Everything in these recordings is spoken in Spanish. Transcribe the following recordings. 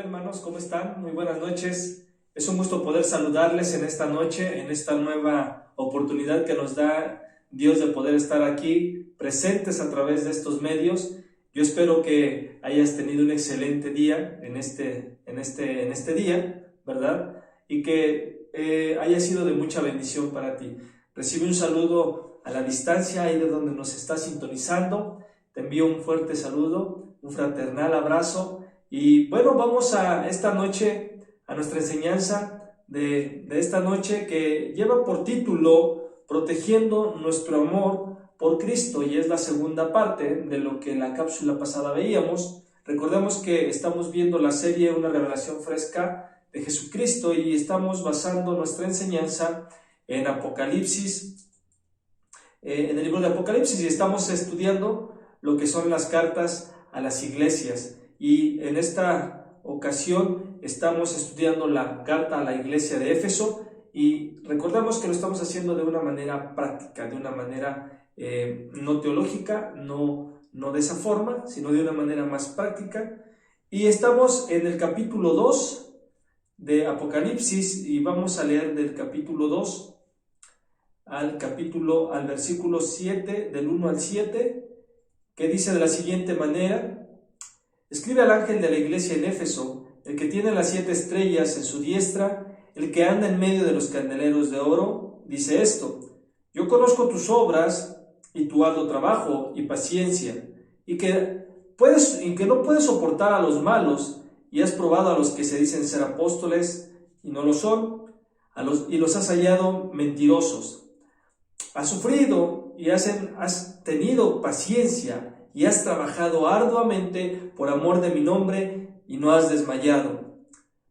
Hola hermanos, ¿cómo están? Muy buenas noches. Es un gusto poder saludarles en esta noche, en esta nueva oportunidad que nos da Dios de poder estar aquí presentes a través de estos medios. Yo espero que hayas tenido un excelente día en este día, ¿verdad? Y que haya sido de mucha bendición para ti. Recibe un saludo a la distancia, ahí de donde nos está sintonizando. Te envío un fuerte saludo, un fraternal abrazo. Y bueno, vamos a esta noche, a nuestra enseñanza de esta noche que lleva por título Protegiendo nuestro amor por Cristo, y es la segunda parte de lo que en la cápsula pasada veíamos. Recordemos que estamos viendo la serie Una revelación fresca de Jesucristo y estamos basando nuestra enseñanza en Apocalipsis, en el libro de Apocalipsis, y estamos estudiando lo que son las cartas a las iglesias. Y en esta ocasión estamos estudiando la carta a la iglesia de Éfeso, y recordamos que lo estamos haciendo de una manera práctica, de una manera no teológica, no de esa forma, sino de una manera más práctica. Y estamos en el capítulo 2 de Apocalipsis, y vamos a leer del capítulo 2 al versículo 7, del 1 al 7, que dice de la siguiente manera: Escribe al ángel de la iglesia en Éfeso, el que tiene las 7 estrellas en su diestra, el que anda en medio de los candeleros de oro, dice esto: Yo conozco tus obras y tu arduo trabajo y paciencia, y que no puedes soportar a los malos, y has probado a los que se dicen ser apóstoles y no lo son, y los has hallado mentirosos. Has sufrido y has tenido paciencia y has trabajado arduamente por amor de mi nombre y no has desmayado.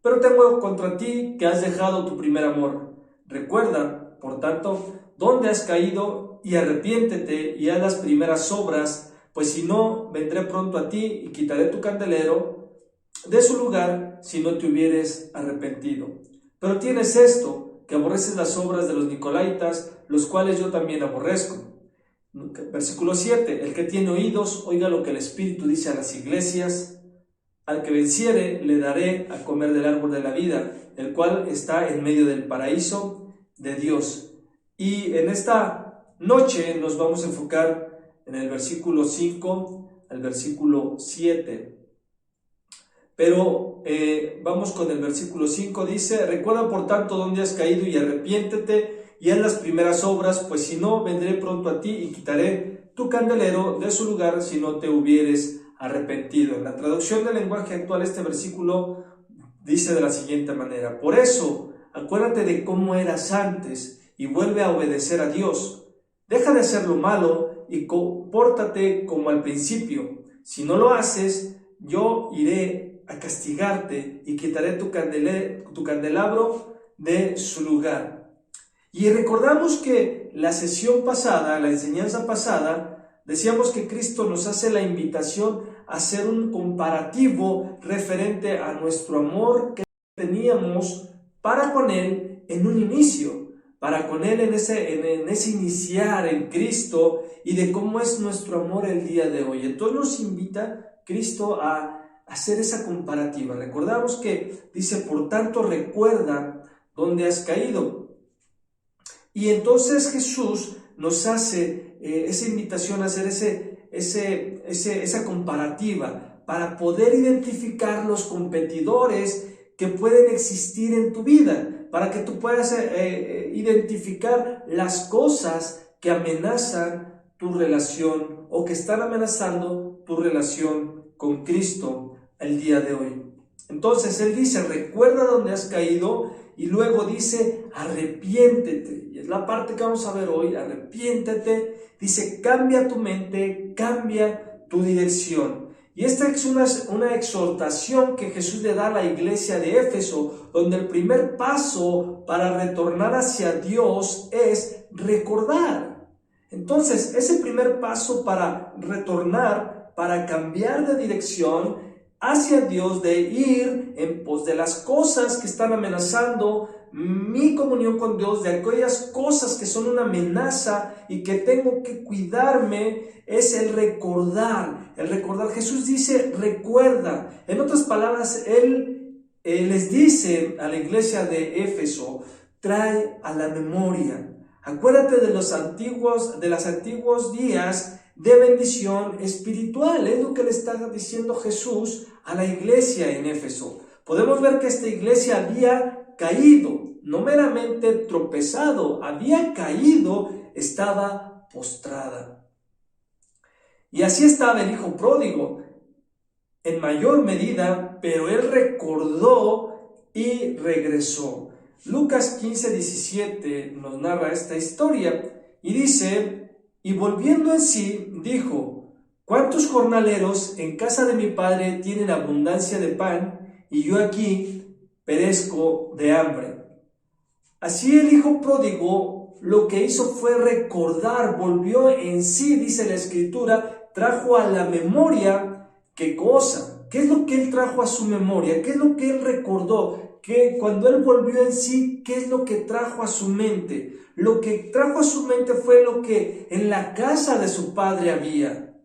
Pero tengo contra ti que has dejado tu primer amor. Recuerda, por tanto, dónde has caído y arrepiéntete y haz las primeras obras, pues si no, vendré pronto a ti y quitaré tu candelero de su lugar si no te hubieres arrepentido. Pero tienes esto, que aborreces las obras de los nicolaítas, los cuales yo también aborrezco. Versículo 7, el que tiene oídos, oiga lo que el Espíritu dice a las iglesias. Al que venciere, le daré a comer del árbol de la vida, el cual está en medio del paraíso de Dios. Y en esta noche nos vamos a enfocar en el versículo 5 al versículo 7. Pero vamos con el versículo 5, dice: Recuerda por tanto dónde has caído y arrepiéntete y haz las primeras obras, pues si no, vendré pronto a ti y quitaré tu candelero de su lugar si no te hubieres arrepentido. En la traducción del lenguaje actual, este versículo dice de la siguiente manera: Por eso, acuérdate de cómo eras antes y vuelve a obedecer a Dios. Deja de hacer lo malo y compórtate como al principio. Si no lo haces, yo iré a castigarte y quitaré tu candelabro de su lugar. Y recordamos que la sesión pasada, la enseñanza pasada, decíamos que Cristo nos hace la invitación a hacer un comparativo referente a nuestro amor que teníamos para con Él en un inicio, para con Él en ese iniciar en Cristo, y de cómo es nuestro amor el día de hoy. Entonces nos invita Cristo a hacer esa comparativa. Recordamos que dice: por tanto, recuerda dónde has caído. Y entonces Jesús nos hace esa invitación a hacer esa comparativa para poder identificar los competidores que pueden existir en tu vida, para que tú puedas identificar las cosas que amenazan tu relación o que están amenazando tu relación con Cristo el día de hoy. Entonces Él dice: recuerda dónde has caído, y luego dice: arrepiéntete. Y es la parte que vamos a ver hoy. Arrepiéntete. Dice: cambia tu mente, cambia tu dirección. Y esta es una exhortación que Jesús le da a la iglesia de Éfeso, donde el primer paso para retornar hacia Dios es recordar. Entonces, ese primer paso para retornar, para cambiar de dirección hacia Dios, de ir en pos de las cosas que están amenazando mi comunión con Dios, de aquellas cosas que son una amenaza y que tengo que cuidarme, es el recordar. El recordar, Jesús dice, recuerda. En otras palabras, Él les dice a la iglesia de Éfeso, trae a la memoria. Acuérdate de los antiguos días de bendición espiritual. Es lo que le está diciendo Jesús a la iglesia en Éfeso. Podemos ver que esta iglesia había caído, no meramente tropezado, había caído, estaba postrada. Y así estaba el hijo pródigo, en mayor medida, pero él recordó y regresó. Lucas 15:17 nos narra esta historia y dice, y volviendo en sí, dijo, ¿cuántos jornaleros en casa de mi padre tienen abundancia de pan y yo aquí perezco de hambre? Así el hijo pródigo lo que hizo fue recordar, volvió en sí, dice la escritura, trajo a la memoria, ¿qué cosa? ¿Qué es lo que él trajo a su memoria? ¿Qué es lo que él recordó? Que cuando él volvió en sí, ¿qué es lo que trajo a su mente? Lo que trajo a su mente fue lo que en la casa de su padre había.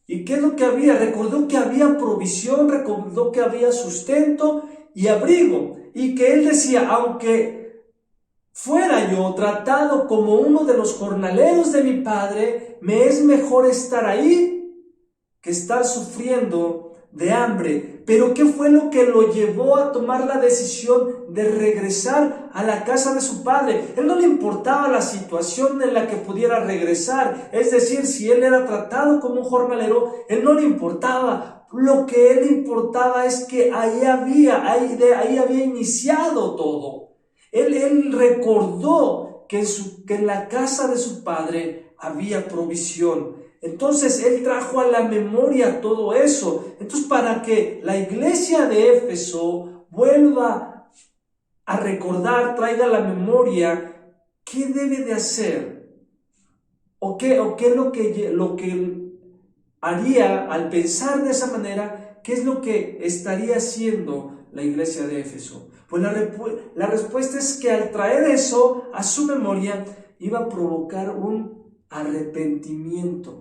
¿Y qué es lo que había? Recordó que había provisión, recordó que había sustento y abrigo. Y que él decía, aunque fuera yo tratado como uno de los jornaleros de mi padre, me es mejor estar ahí que estar sufriendo de hambre. Pero ¿qué fue lo que lo llevó a tomar la decisión de regresar a la casa de su padre? Él no le importaba la situación en la que pudiera regresar, es decir, si él era tratado como un jornalero, él no le importaba. Lo que él importaba es que ahí había iniciado todo. Él recordó que en la casa de su padre había provisión. Entonces él trajo a la memoria todo eso. Entonces, para que la iglesia de Éfeso vuelva a recordar, traiga a la memoria qué debe de hacer o qué es lo que haría al pensar de esa manera, qué es lo que estaría haciendo la iglesia de Éfeso. Pues la respuesta es que al traer eso a su memoria iba a provocar un arrepentimiento.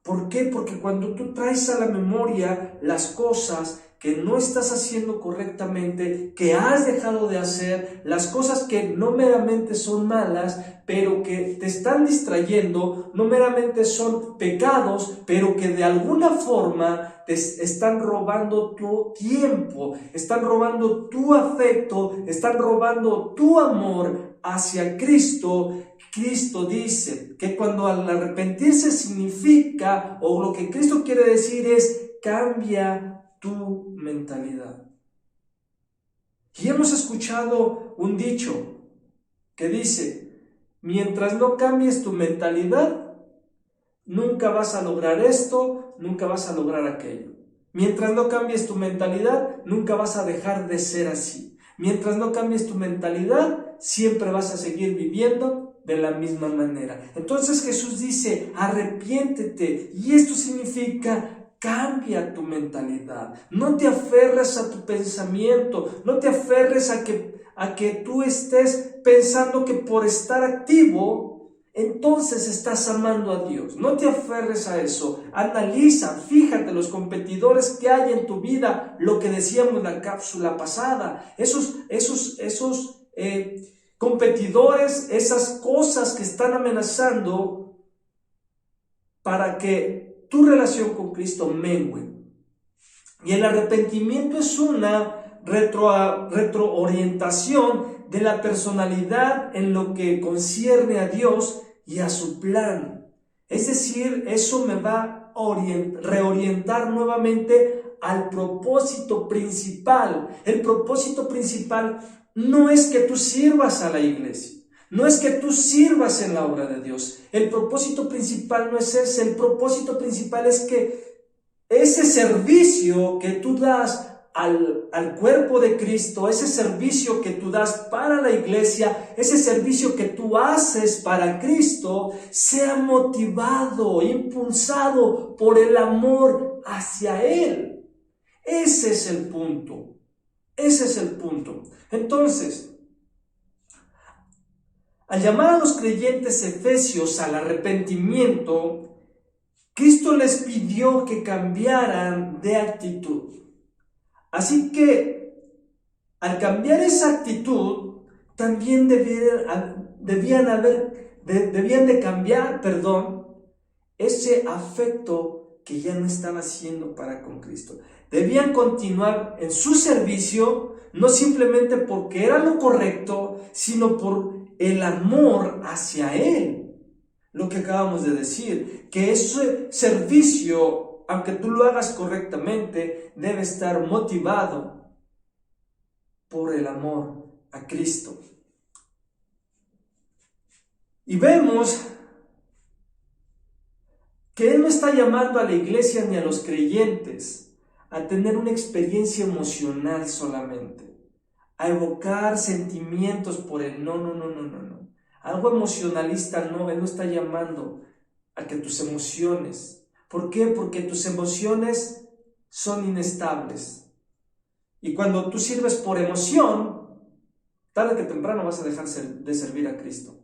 ¿Por qué? Porque cuando tú traes a la memoria las cosas que no estás haciendo correctamente, que has dejado de hacer, las cosas que no meramente son malas, pero que te están distrayendo, no meramente son pecados, pero que de alguna forma te están robando tu tiempo, están robando tu afecto, están robando tu amor hacia Cristo. Cristo dice que cuando al arrepentirse significa, o lo que Cristo quiere decir es, cambia tu mentalidad. Y hemos escuchado un dicho que dice, mientras no cambies tu mentalidad, nunca vas a lograr esto, nunca vas a lograr aquello. Mientras no cambies tu mentalidad, nunca vas a dejar de ser así. Mientras no cambies tu mentalidad, siempre vas a seguir viviendo de la misma manera. Entonces Jesús dice, arrepiéntete, y esto significa cambia tu mentalidad. No te aferres a tu pensamiento, no te aferres a que tú estés pensando que por estar activo entonces estás amando a Dios. No te aferres a eso. Analiza, fíjate los competidores que hay en tu vida, lo que decíamos en la cápsula pasada, esos competidores, esas cosas que están amenazando para que tu relación con Cristo mengue. Y el arrepentimiento es una retroorientación de la personalidad en lo que concierne a Dios y a su plan. Es decir, eso me va a reorientar nuevamente al propósito principal. El propósito principal no es que tú sirvas a la iglesia, no es que tú sirvas en la obra de Dios. El propósito principal no es ese. El propósito principal es que ese servicio que tú das al cuerpo de Cristo, ese servicio que tú das para la iglesia, ese servicio que tú haces para Cristo, sea motivado, impulsado por el amor hacia Él. Ese es el punto. Ese es el punto. Entonces, Al llamar a los creyentes efesios al arrepentimiento, Cristo les pidió que cambiaran de actitud. Así que, al cambiar esa actitud, también debían de cambiar, ese afecto que ya no están haciendo para con Cristo. Debían continuar en su servicio, no simplemente porque era lo correcto, sino por el amor hacia Él. Lo que acabamos de decir, que ese servicio, aunque tú lo hagas correctamente, debe estar motivado por el amor a Cristo. Y vemos que Él no está llamando a la iglesia ni a los creyentes a tener una experiencia emocional solamente, a evocar sentimientos por Él. No. Algo emocionalista no, Él no está llamando a que tus emociones. ¿Por qué? Porque tus emociones son inestables. Y cuando tú sirves por emoción, tarde que temprano vas a dejar de servir a Cristo.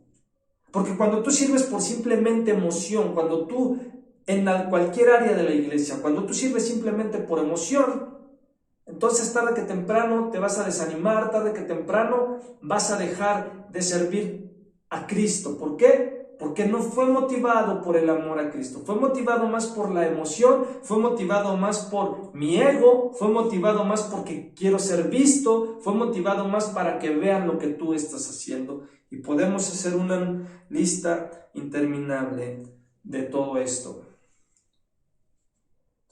Porque cuando tú sirves por simplemente emoción, cuando tú en cualquier área de la iglesia, cuando tú sirves simplemente por emoción, entonces tarde que temprano te vas a desanimar, tarde que temprano vas a dejar de servir a Cristo. ¿Por qué? Porque no fue motivado por el amor a Cristo, fue motivado más por la emoción, fue motivado más por mi ego, fue motivado más porque quiero ser visto, fue motivado más para que vean lo que tú estás haciendo. Y podemos hacer una lista interminable de todo esto.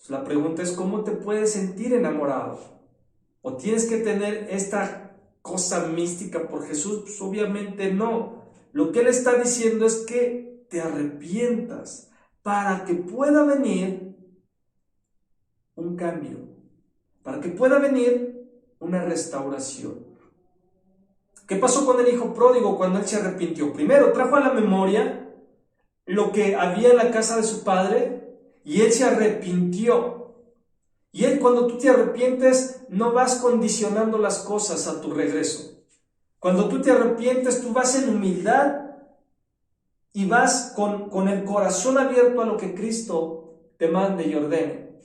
La pregunta es, ¿cómo te puedes sentir enamorado? ¿O tienes que tener esta cosa mística por Jesús? Pues obviamente no. Lo que Él está diciendo es que te arrepientas para que pueda venir un cambio, para que pueda venir una restauración. ¿Qué pasó con el hijo pródigo cuando él se arrepintió? Primero, trajo a la memoria lo que había en la casa de su padre y él se arrepintió. Y él, cuando tú te arrepientes, no vas condicionando las cosas a tu regreso. Cuando tú te arrepientes, tú vas en humildad y vas con el corazón abierto a lo que Cristo te mande y ordene.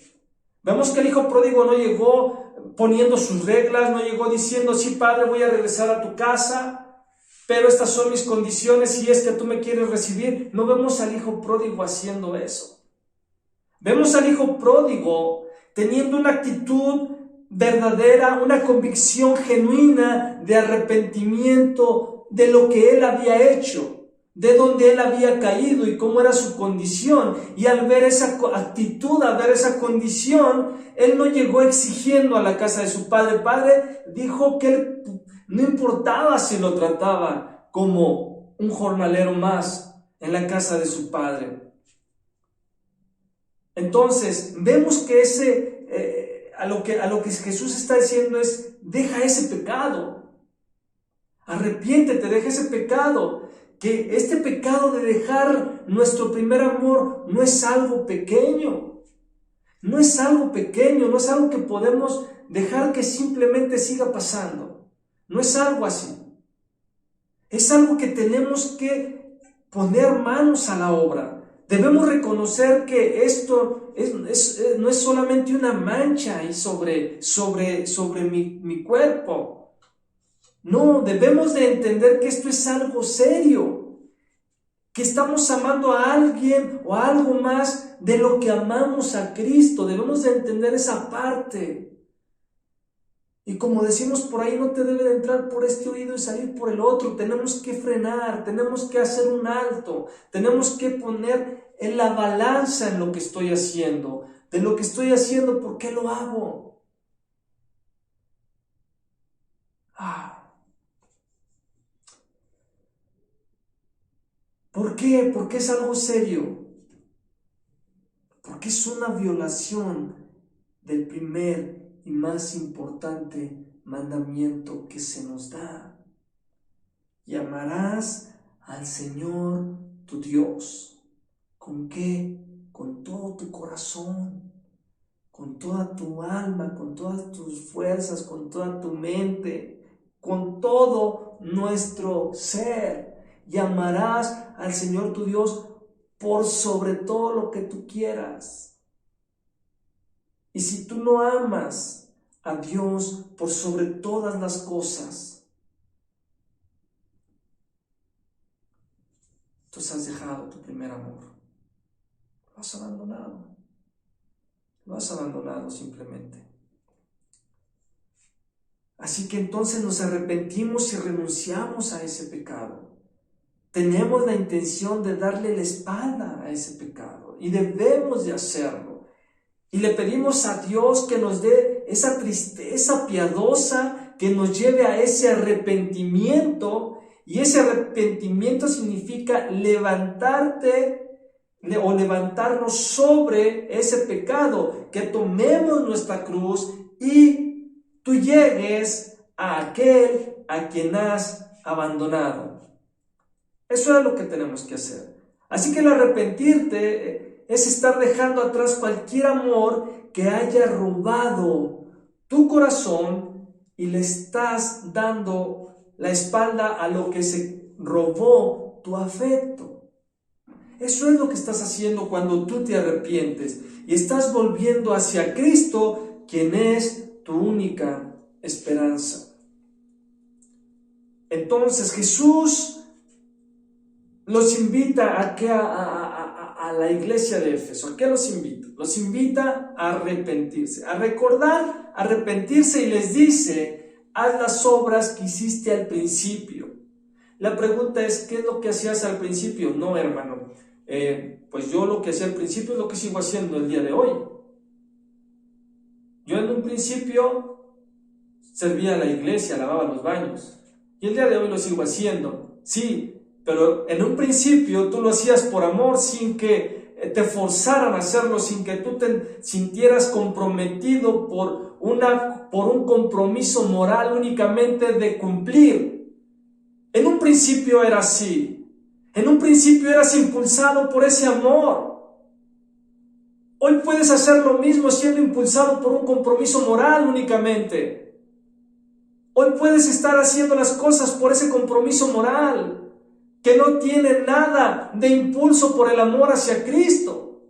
Vemos que el hijo pródigo no llegó poniendo sus reglas, no llegó diciendo, sí, padre, voy a regresar a tu casa, pero estas son mis condiciones si es que tú me quieres recibir. No vemos al hijo pródigo haciendo eso. Vemos al hijo pródigo teniendo una actitud verdadera, una convicción genuina de arrepentimiento de lo que él había hecho, de donde él había caído y cómo era su condición. Y al ver esa actitud, al ver esa condición, él no llegó exigiendo a la casa de su padre. El padre dijo que él no importaba si lo trataba como un jornalero más en la casa de su padre. Entonces, vemos que a lo que Jesús está diciendo es, deja ese pecado, arrepiéntete, deja ese pecado, que este pecado de dejar nuestro primer amor no es algo pequeño, no es algo que podemos dejar que simplemente siga pasando, no es algo así, es algo que tenemos que poner manos a la obra. Debemos reconocer que esto no es solamente una mancha ahí sobre mi cuerpo. No, debemos de entender que esto es algo serio, que estamos amando a alguien o a algo más de lo que amamos a Cristo. Debemos de entender esa parte. Y como decimos por ahí, no te debe de entrar por este oído y salir por el otro. Tenemos que frenar, tenemos que hacer un alto, tenemos que poner en la balanza en lo que estoy haciendo. De lo que estoy haciendo, ¿por qué lo hago? ¿Por qué? Porque es algo serio. Porque es una violación del primer y más importante mandamiento que se nos da. Y amarás al Señor tu Dios. ¿Con qué? Con todo tu corazón, con toda tu alma, con todas tus fuerzas, con toda tu mente, con todo nuestro ser. y amarás al Señor tu Dios por sobre todo lo que tú quieras. Y si tú no amas a Dios por sobre todas las cosas, tú has dejado tu primer amor. Lo has abandonado. Lo has abandonado simplemente. Así que entonces nos arrepentimos y renunciamos a ese pecado. Tenemos la intención de darle la espalda a ese pecado y debemos de hacerlo. Y le pedimos a Dios que nos dé esa tristeza piadosa que nos lleve a ese arrepentimiento. Y ese arrepentimiento significa levantarte o levantarnos sobre ese pecado, que tomemos nuestra cruz y tú llegues a aquel a quien has abandonado. Eso es lo que tenemos que hacer. Así que el arrepentirte es estar dejando atrás cualquier amor que haya robado tu corazón y le estás dando la espalda a lo que se robó tu afecto. Eso es lo que estás haciendo cuando tú te arrepientes y estás volviendo hacia Cristo, quien es tu única esperanza. Entonces Jesús los invita a la iglesia de Éfeso. ¿A qué los invita? Los invita a arrepentirse, a recordar, arrepentirse, y les dice: haz las obras que hiciste al principio. La pregunta es: ¿qué es lo que hacías al principio? No, hermano, pues yo lo que hacía al principio es lo que sigo haciendo el día de hoy. Yo en un principio servía a la iglesia, lavaba los baños, y el día de hoy lo sigo haciendo. Sí, pero en un principio tú lo hacías por amor, sin que te forzaran a hacerlo, sin que tú te sintieras comprometido por un compromiso moral únicamente de cumplir. En un principio era así. En un principio eras impulsado por ese amor. Hoy puedes hacer lo mismo siendo impulsado por un compromiso moral únicamente. Hoy puedes estar haciendo las cosas por ese compromiso moral que no tiene nada de impulso por el amor hacia Cristo.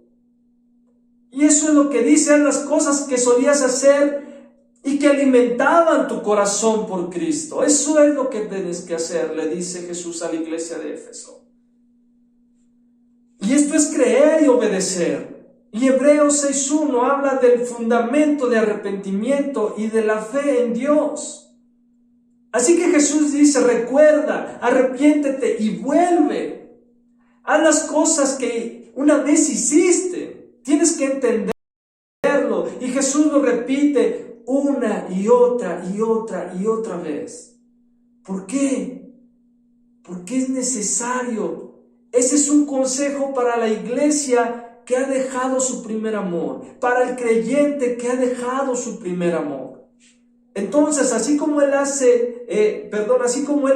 Y eso es lo que dicen las cosas que solías hacer y que alimentaban tu corazón por Cristo. Eso es lo que tienes que hacer, le dice Jesús a la iglesia de Éfeso. Y esto es creer y obedecer. Y Hebreos 6:1 habla del fundamento de arrepentimiento y de la fe en Dios. Así que Jesús dice: recuerda, arrepiéntete y vuelve. Haz las cosas que una vez hiciste. Tienes que entenderlo. Y Jesús lo repite una y otra y otra y otra vez. ¿Por qué? Porque es necesario. Ese es un consejo para la iglesia que ha dejado su primer amor, para el creyente que ha dejado su primer amor. Entonces, así como él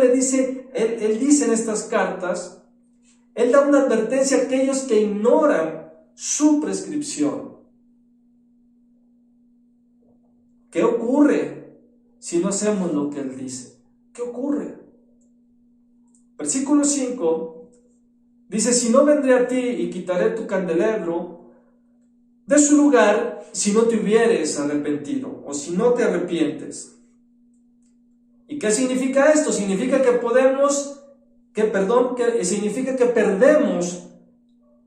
le dice, él dice en estas cartas, él da una advertencia a aquellos que ignoran su prescripción. ¿Qué ocurre si no hacemos lo que él dice? ¿Qué ocurre? Versículo 5 dice: si no, vendré a ti y quitaré tu candelero de su lugar si no te hubieres arrepentido, o si no te arrepientes. ¿Y qué significa esto? Significa que significa que perdemos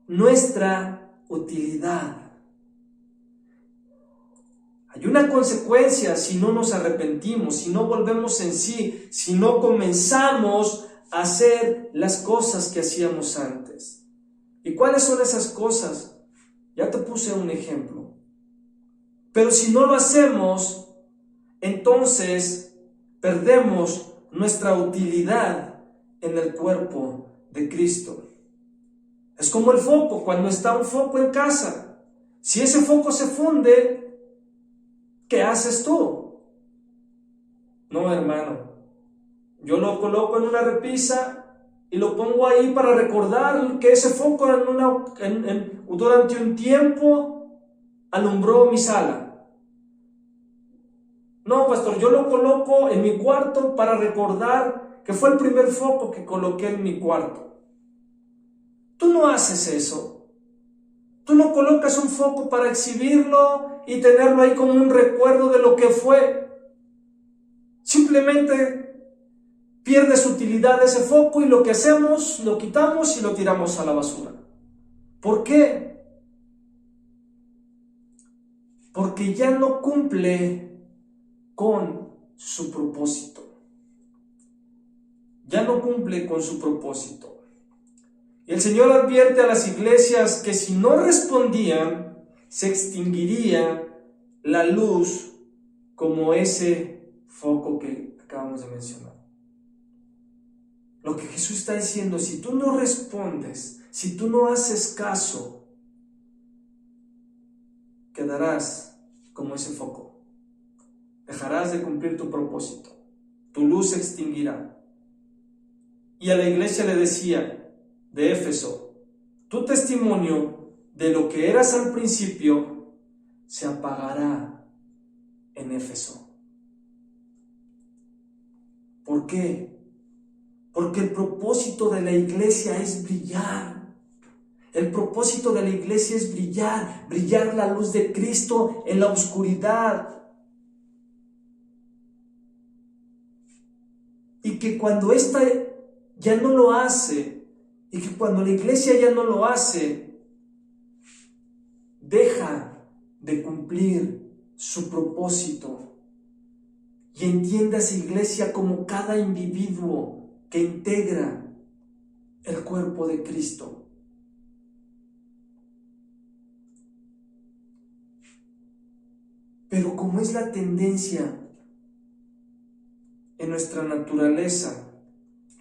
nuestra utilidad. Hay una consecuencia si no nos arrepentimos, si no volvemos en sí, si no comenzamos a hacer las cosas que hacíamos antes. ¿Y cuáles son esas cosas? Ya te puse un ejemplo. Pero si no lo hacemos, entonces perdemos nuestra utilidad en el cuerpo de Cristo. Es como el foco, cuando está un foco en casa. Si ese foco se funde, ¿qué haces tú? No, hermano. Yo lo coloco en una repisa y lo pongo ahí para recordar que ese foco durante un tiempo alumbró mi sala. No, pastor, yo lo coloco en mi cuarto para recordar que fue el primer foco que coloqué en mi cuarto. Tú no haces eso. Tú no colocas un foco para exhibirlo y tenerlo ahí como un recuerdo de lo que fue. Simplemente pierde su utilidad ese foco y lo que hacemos, lo quitamos y lo tiramos a la basura. ¿Por qué? Porque ya no cumple con su propósito. Ya no cumple con su propósito. Y el Señor advierte a las iglesias que si no respondían, se extinguiría la luz como ese foco que acabamos de mencionar. Lo que Jesús está diciendo, si tú no respondes, si tú no haces caso, quedarás como ese foco. Dejarás de cumplir tu propósito. Tu luz se extinguirá. Y a la iglesia le decía de Éfeso, tu testimonio de lo que eras al principio se apagará en Éfeso. ¿Por qué? Porque el propósito de la iglesia es brillar. El propósito de la iglesia es brillar, brillar la luz de Cristo en la oscuridad. Y que cuando ésta ya no lo hace, y que cuando la iglesia ya no lo hace, deja de cumplir su propósito. Y entienda esa iglesia como cada individuo que integra el cuerpo de Cristo. Pero como es la tendencia en nuestra naturaleza,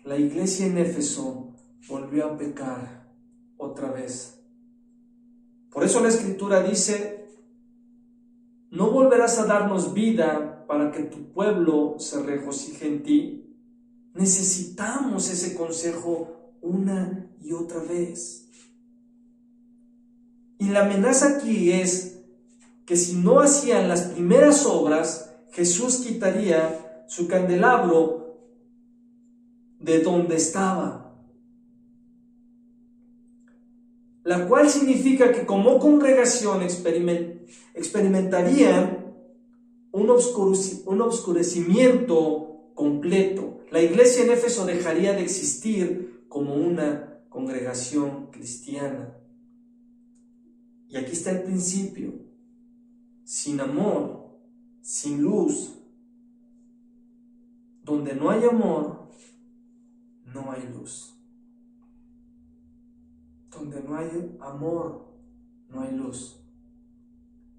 la iglesia en Éfeso volvió a pecar otra vez. Por eso la Escritura dice, no volverás a darnos vida para que tu pueblo se regocije en ti. Necesitamos ese consejo una y otra vez. Y la amenaza aquí es que si no hacían las primeras obras, Jesús quitaría su candelabro de donde estaba. La cual significa que como congregación experimentarían un oscurecimiento completo. La iglesia en Éfeso dejaría de existir como una congregación cristiana. Y aquí está el principio. Sin amor, sin luz, donde no hay amor, no hay luz. Donde no hay amor, no hay luz.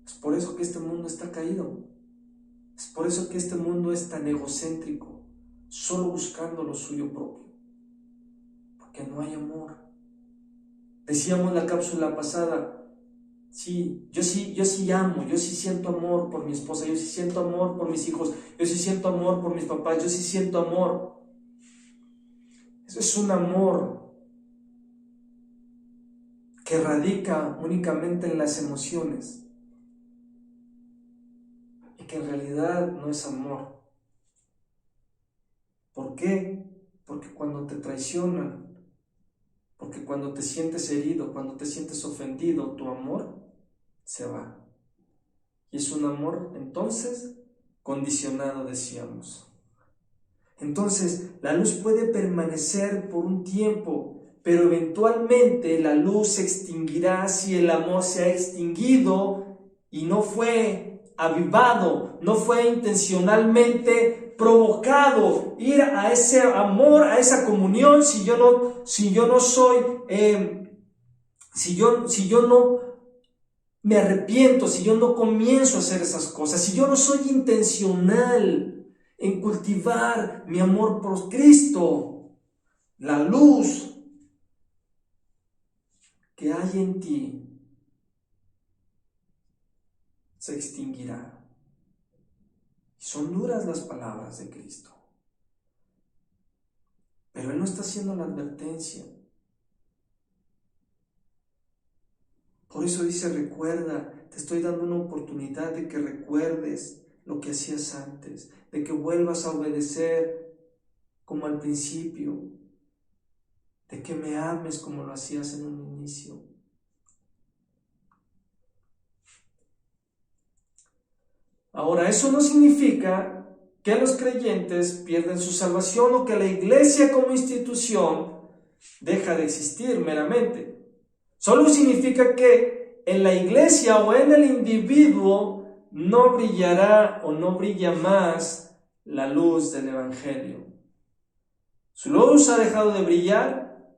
Es por eso que este mundo está caído. Es por eso que este mundo es tan egocéntrico, solo buscando lo suyo propio. Porque no hay amor. Decíamos en la cápsula pasada, sí, yo sí amo, yo sí siento amor por mi esposa, yo sí siento amor por mis hijos, yo sí siento amor por mis papás, yo sí siento amor. Eso es un amor que radica únicamente en las emociones y que en realidad no es amor. ¿Por qué? Porque cuando te traicionan, porque cuando te sientes herido, cuando te sientes ofendido, tu amor se va. Y es un amor, entonces, condicionado, decíamos. Entonces, la luz puede permanecer por un tiempo, pero eventualmente la luz se extinguirá si el amor se ha extinguido y no fue avivado, no fue intencionalmente provocado ir a ese amor, a esa comunión, si yo no me arrepiento, si yo no comienzo a hacer esas cosas, si yo no soy intencional en cultivar mi amor por Cristo, la luz que hay en ti se extinguirá. Son duras las palabras de Cristo, pero Él no está haciendo la advertencia. Por eso dice, recuerda, te estoy dando una oportunidad de que recuerdes lo que hacías antes, de que vuelvas a obedecer como al principio, de que me ames como lo hacías en un inicio. Ahora, eso no significa que los creyentes pierden su salvación o que la iglesia como institución deja de existir meramente. Solo significa que en la iglesia o en el individuo no brillará o no brilla más la luz del evangelio. Su luz ha dejado de brillar.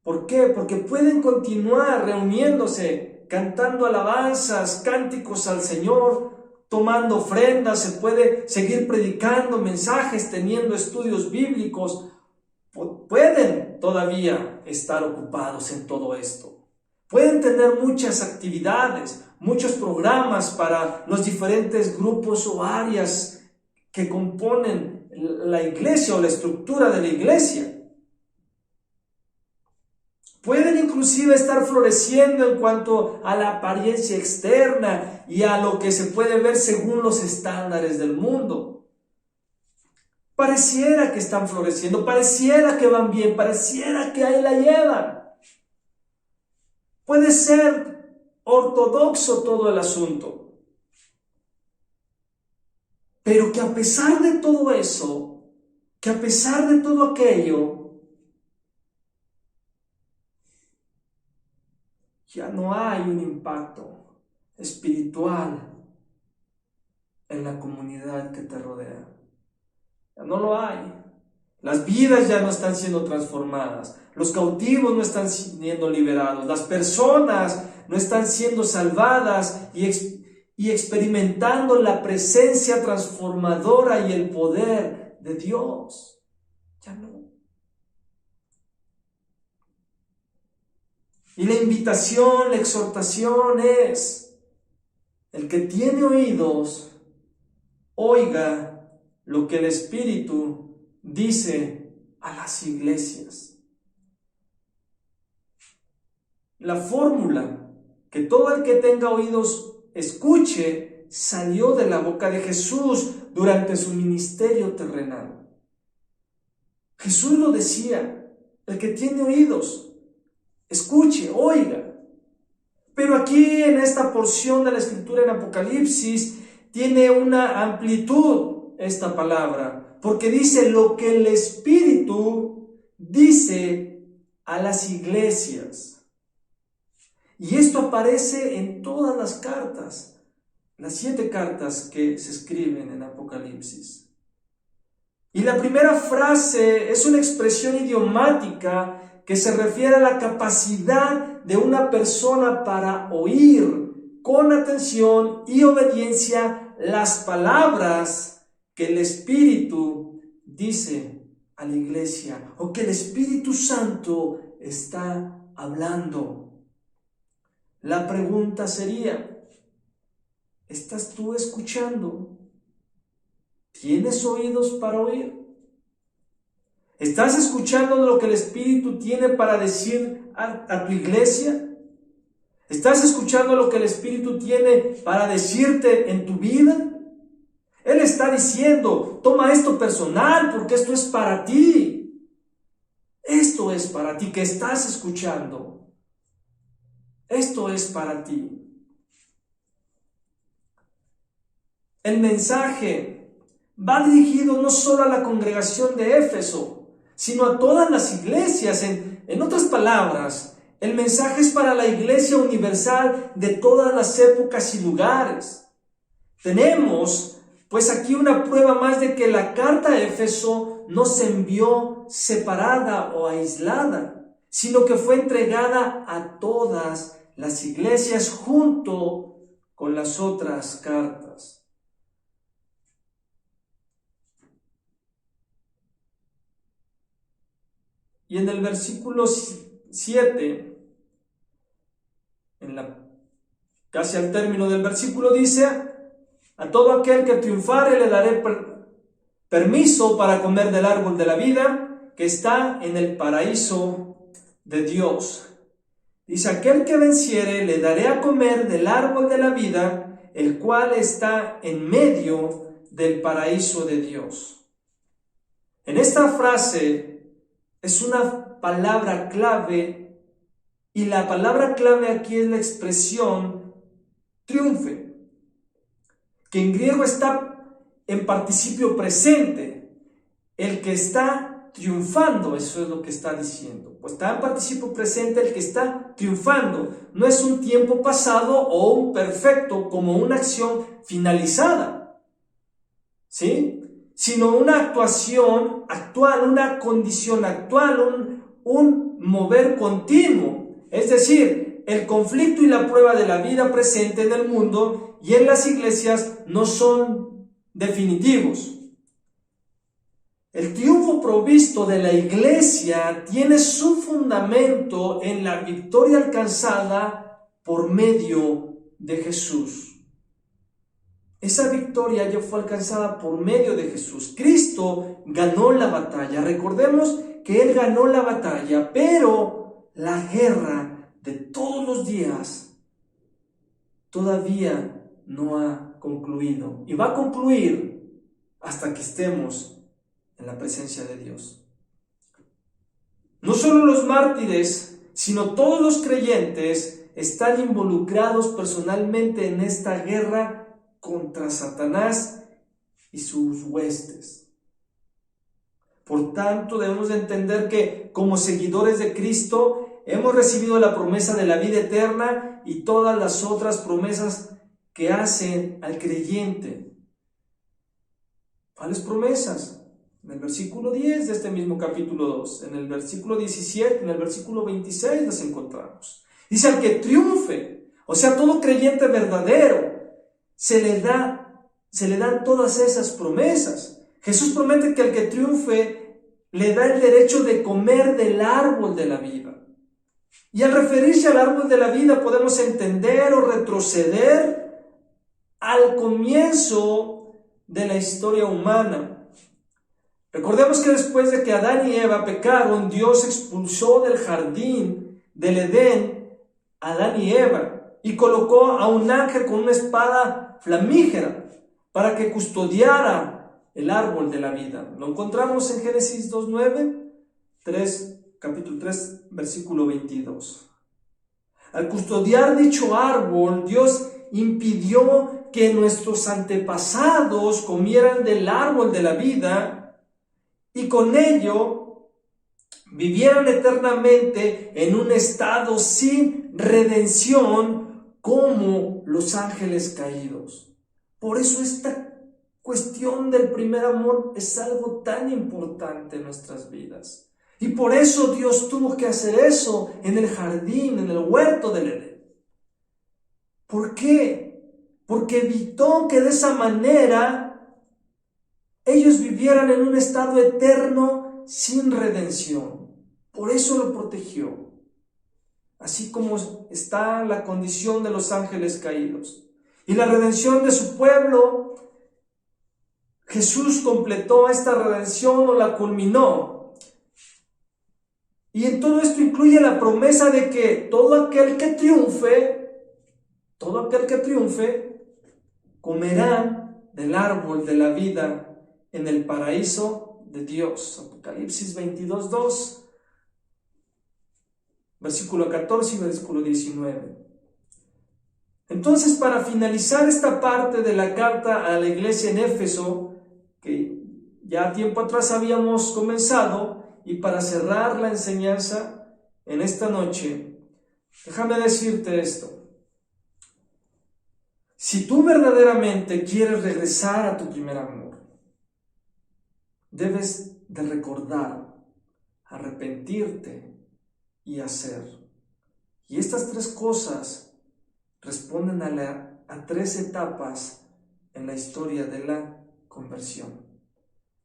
¿Por qué? Porque pueden continuar reuniéndose, cantando alabanzas, cánticos al Señor, tomando ofrendas, se puede seguir predicando mensajes, teniendo estudios bíblicos. Pueden todavía estar ocupados en todo esto. Pueden tener muchas actividades, muchos programas para los diferentes grupos o áreas que componen la iglesia o la estructura de la iglesia. Pueden inclusive estar floreciendo en cuanto a la apariencia externa y a lo que se puede ver según los estándares del mundo. Pareciera que están floreciendo, pareciera que van bien, pareciera que ahí la llevan. Puede ser ortodoxo todo el asunto, pero que a pesar de todo eso, que a pesar de todo aquello, ya no hay un impacto espiritual en la comunidad que te rodea. Ya no lo hay. Las vidas ya no están siendo transformadas. Los cautivos no están siendo liberados. Las personas no están siendo salvadas y experimentando la presencia transformadora y el poder de Dios. Ya no. Y la invitación, la exhortación es: el que tiene oídos, oiga lo que el Espíritu dice a las iglesias. La fórmula que todo el que tenga oídos escuche salió de la boca de Jesús durante su ministerio terrenal. Jesús lo decía: el que tiene oídos, escuche, oiga. Pero aquí en esta porción de la Escritura en Apocalipsis tiene una amplitud esta palabra, porque dice lo que el Espíritu dice a las iglesias. Y esto aparece en todas las cartas, las 7 cartas que se escriben en Apocalipsis. Y la primera frase es una expresión idiomática que se refiere a la capacidad de una persona para oír con atención y obediencia las palabras que el Espíritu dice a la iglesia o que el Espíritu Santo está hablando. La pregunta sería: ¿estás tú escuchando? ¿Tienes oídos para oír? ¿Estás escuchando lo que el Espíritu tiene para decir a tu iglesia? ¿Estás escuchando lo que el Espíritu tiene para decirte en tu vida? Él está diciendo: toma esto personal porque esto es para ti. Esto es para ti que estás escuchando. Esto es para ti. El mensaje va dirigido no solo a la congregación de Éfeso, sino a todas las iglesias. En otras palabras, el mensaje es para la iglesia universal de todas las épocas y lugares. Tenemos pues aquí una prueba más de que la carta a Éfeso no se envió separada o aislada, sino que fue entregada a todas las iglesias junto con las otras cartas. Y en el versículo 7, casi al término del versículo, dice: a todo aquel que triunfare le daré permiso para comer del árbol de la vida que está en el paraíso de Dios. Dice: aquel que venciere le daré a comer del árbol de la vida, el cual está en medio del paraíso de Dios. En esta frase es una palabra clave, y la palabra clave aquí es la expresión triunfe, que en griego está en participio presente. El que está triunfando, eso es lo que está diciendo. Pues está en participio presente el que está triunfando. No es un tiempo pasado o un perfecto como una acción finalizada, ¿sí? Sino una actuación actual, una condición actual, un mover continuo. Es decir, el conflicto y la prueba de la vida presente en el mundo y en las iglesias no son definitivos. El triunfo provisto de la iglesia tiene su fundamento en la victoria alcanzada por medio de Jesús. Esa victoria ya fue alcanzada por medio de Jesús. Cristo ganó la batalla. Recordemos que Él ganó la batalla, pero la guerra de todos los días todavía no ha concluido. Y va a concluir hasta que estemos en la presencia de Dios. No solo los mártires, sino todos los creyentes están involucrados personalmente en esta guerra contra Satanás y sus huestes. Por tanto, debemos de entender que como seguidores de Cristo hemos recibido la promesa de la vida eterna y todas las otras promesas que hacen al creyente. ¿Cuáles promesas? En el versículo 10 de este mismo capítulo 2, en el versículo 17, en el versículo 26 las encontramos. Dice: al que triunfe, o sea, todo creyente verdadero, se le dan todas esas promesas. Jesús promete que al que triunfe le da el derecho de comer del árbol de la vida. Y al referirse al árbol de la vida podemos entender o retroceder al comienzo de la historia humana. Recordemos que después de que Adán y Eva pecaron, Dios expulsó del jardín del Edén a Adán y Eva y colocó a un ángel con una espada flamígera para que custodiara el árbol de la vida. Lo encontramos en Génesis 2:9, capítulo 3, versículo 22. Al custodiar dicho árbol, Dios impidió que nuestros antepasados comieran del árbol de la vida y con ello vivieran eternamente en un estado sin redención como los ángeles caídos. Por eso esta cuestión del primer amor es algo tan importante en nuestras vidas. Y por eso Dios tuvo que hacer eso en el jardín, en el huerto del Edén. ¿Por qué? Porque evitó que de esa manera ellos vivieran en un estado eterno sin redención. Por eso lo protegió. Así como está la condición de los ángeles caídos. Y la redención de su pueblo, Jesús completó esta redención o la culminó. Y en todo esto incluye la promesa de que todo aquel que triunfe, comerá del árbol de la vida en el paraíso de Dios. Apocalipsis 22:2, versículo 14 y versículo 19. Entonces, para finalizar esta parte de la carta a la iglesia en Éfeso, que ya tiempo atrás habíamos comenzado, y para cerrar la enseñanza en esta noche, déjame decirte esto. Si tú verdaderamente quieres regresar a tu primer amor, debes de recordar, arrepentirte y hacer. Y estas tres cosas responden a tres etapas en la historia de la conversión.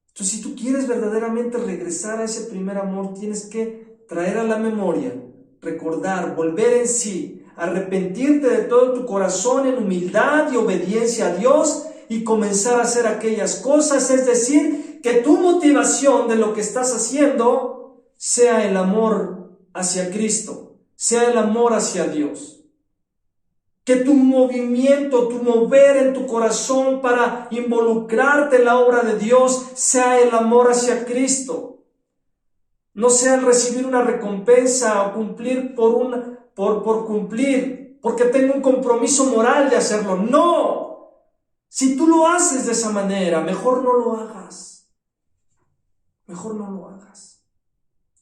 Entonces, si tú quieres verdaderamente regresar a ese primer amor, tienes que traer a la memoria, recordar, volver en sí, arrepentirte de todo tu corazón en humildad y obediencia a Dios y comenzar a hacer aquellas cosas, es decir, que tu motivación de lo que estás haciendo sea el amor hacia Cristo, sea el amor hacia Dios. Que tu movimiento, tu mover en tu corazón para involucrarte en la obra de Dios sea el amor hacia Cristo. No sea el recibir una recompensa o cumplir por cumplir, porque tengo un compromiso moral de hacerlo. No. Si tú lo haces de esa manera, mejor no lo hagas. Mejor no lo hagas.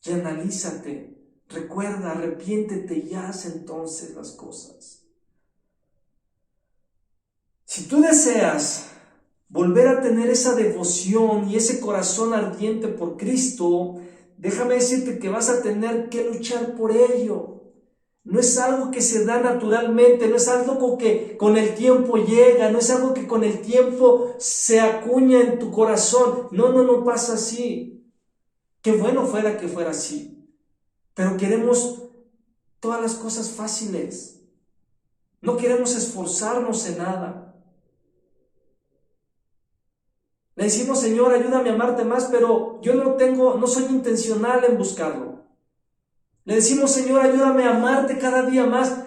Y analízate. Recuerda, arrepiéntete y haz entonces las cosas. Si tú deseas volver a tener esa devoción y ese corazón ardiente por Cristo, déjame decirte que vas a tener que luchar por ello. No es algo que se da naturalmente, no es algo que con el tiempo llega, no es algo que con el tiempo se acuña en tu corazón. No pasa así. Qué bueno fuera que fuera así. Pero queremos todas las cosas fáciles. No queremos esforzarnos en nada. Le decimos, Señor, ayúdame a amarte más, pero yo no soy intencional en buscarlo. Le decimos, Señor, ayúdame a amarte cada día más,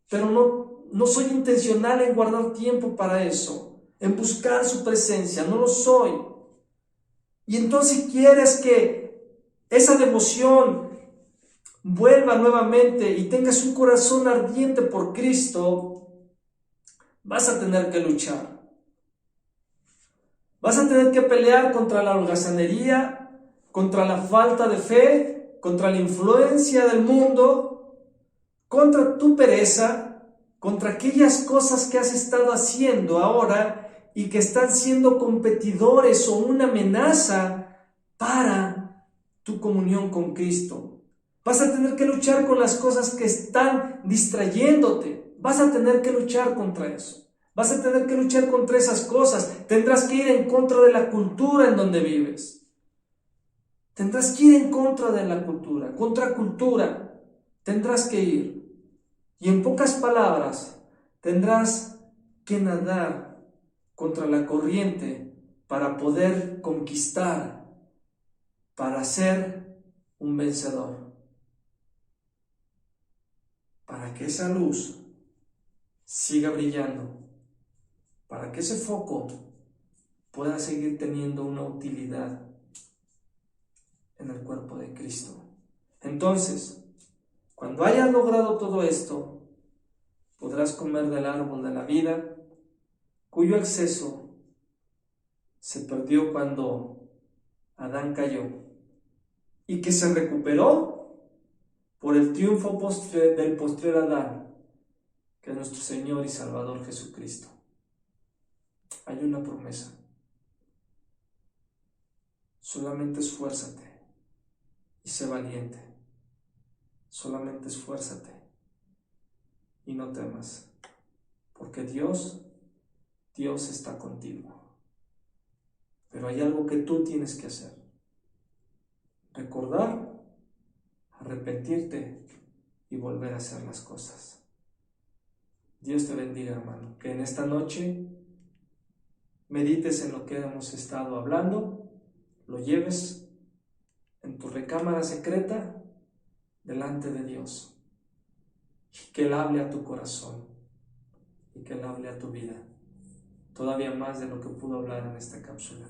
pero no soy intencional en guardar tiempo para eso, en buscar su presencia, no lo soy. Y entonces si quieres que esa devoción vuelva nuevamente y tengas un corazón ardiente por Cristo, vas a tener que luchar. Vas a tener que pelear contra la holgazanería, contra la falta de fe, contra la influencia del mundo, contra tu pereza, contra aquellas cosas que has estado haciendo ahora y que están siendo competidores o una amenaza para tu comunión con Cristo. Vas a tener que luchar con las cosas que están distrayéndote. Vas a tener que luchar contra eso. Vas a tener que luchar contra esas cosas. Tendrás que ir en contra de la cultura en donde vives. Tendrás que ir en contra de la cultura, contra cultura. Tendrás que ir. Y en pocas palabras, tendrás que nadar contra la corriente para poder conquistar, para ser un vencedor. Para que esa luz siga brillando. Para que ese foco pueda seguir teniendo una utilidad en el cuerpo de Cristo. Entonces, cuando hayas logrado todo esto, podrás comer del árbol de la vida, cuyo acceso se perdió cuando Adán cayó, y que se recuperó por el triunfo del postrer Adán, que es nuestro Señor y Salvador Jesucristo. Hay una promesa. Solamente esfuérzate y sé valiente. Solamente esfuérzate y no temas, porque Dios está contigo. Pero hay algo que tú tienes que hacer. Recordar, arrepentirte y volver a hacer las cosas. Dios te bendiga, hermano. Que en esta noche medites en lo que hemos estado hablando, lo lleves en tu recámara secreta delante de Dios, y que Él hable a tu corazón y que Él hable a tu vida, todavía más de lo que pudo hablar en esta cápsula.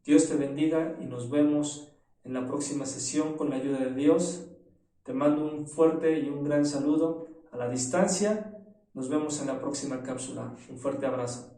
Dios te bendiga y nos vemos en la próxima sesión con la ayuda de Dios. Te mando un fuerte y un gran saludo a la distancia. Nos vemos en la próxima cápsula. Un fuerte abrazo.